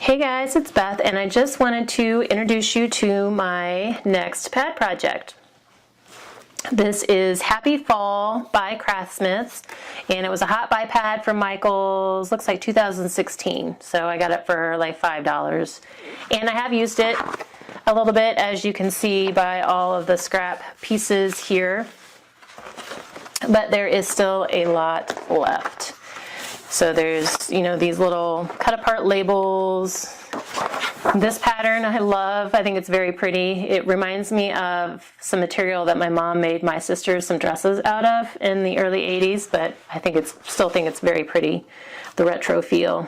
Hey guys, it's Beth, and I just wanted to introduce you to my next pad project. This is Happy Fall by CraftSmith, and it was a hot buy pad from Michael's, looks like 2016, so I got it for like $5. And I have used it a little bit, as you can see by all of the scrap pieces here, but there is still a lot left. So there's, these little cut apart labels. This pattern I love. I think it's very pretty. It reminds me of some material that my mom made my sisters some dresses out of in the early 80s, but I think still think it's very pretty, the retro feel.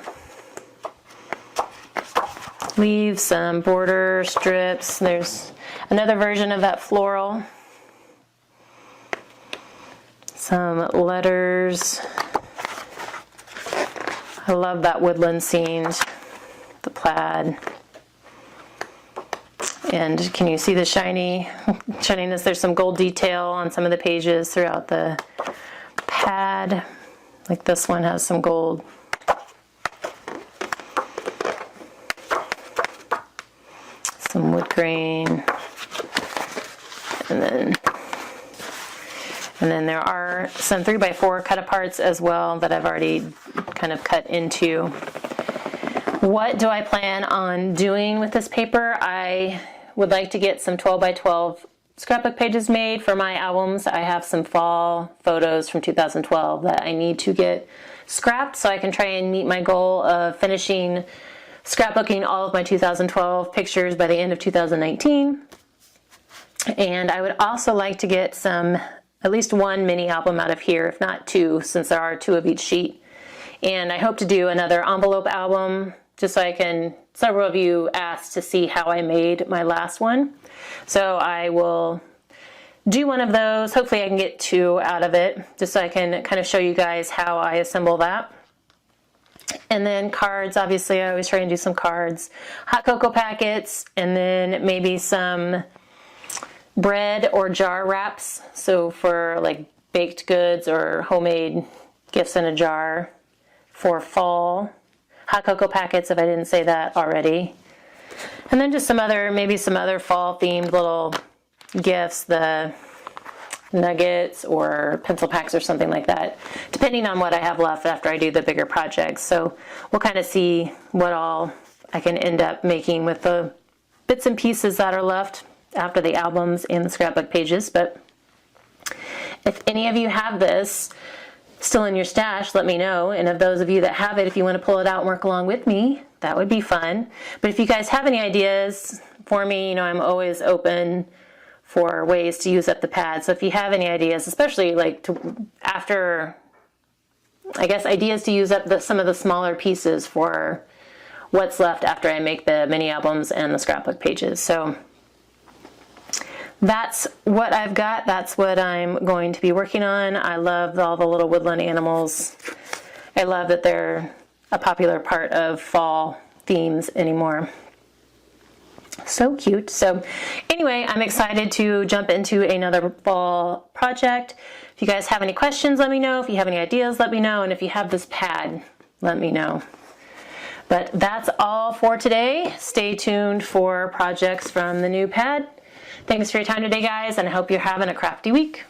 Leaves, some border strips. There's another version of that floral. Some letters. I love that woodland scene, the plaid. And can you see the shininess? There's some gold detail on some of the pages throughout the pad. Like this one has some gold. Some wood grain. And then there are some 3x4 cut aparts as well that I've already kind of cut into. What do I plan on doing with this paper? I would like to get some 12x12 scrapbook pages made for my albums. I have some fall photos from 2012 that I need to get scrapped so I can try and meet my goal of finishing scrapbooking all of my 2012 pictures by the end of 2019. And I would also like to get at least one mini album out of here, if not two, since there are two of each sheet. And I hope to do another envelope album, just so I can, several of you asked to see how I made my last one. So I will do one of those. Hopefully I can get two out of it, just so I can kind of show you guys how I assemble that. And then cards, obviously I always try and do some cards. Hot cocoa packets, and then maybe some bread or jar wraps, so for like baked goods or homemade gifts in a jar for fall. Hot cocoa packets, if I didn't say that already. And then just maybe some other fall themed little gifts, the nuggets or pencil packs or something like that, depending on what I have left after I do the bigger projects. So we'll kind of see what all I can end up making with the bits and pieces that are left after the albums and the scrapbook pages. But if any of you have this still in your stash, let me know. And of those of you that have it, if you want to pull it out and work along with me, that would be fun. But if you guys have any ideas for me, I'm always open for ways to use up the pad. So if you have any ideas, especially like ideas to use up some of the smaller pieces for what's left after I make the mini albums and the scrapbook pages. So that's what I've got. That's what I'm going to be working on. I love all the little woodland animals. I love that they're a popular part of fall themes anymore. So cute. So anyway, I'm excited to jump into another fall project. If you guys have any questions, let me know. If you have any ideas, let me know. And if you have this pad, let me know. But that's all for today. Stay tuned for projects from the new pad. Thanks for your time today, guys, and I hope you're having a crafty week.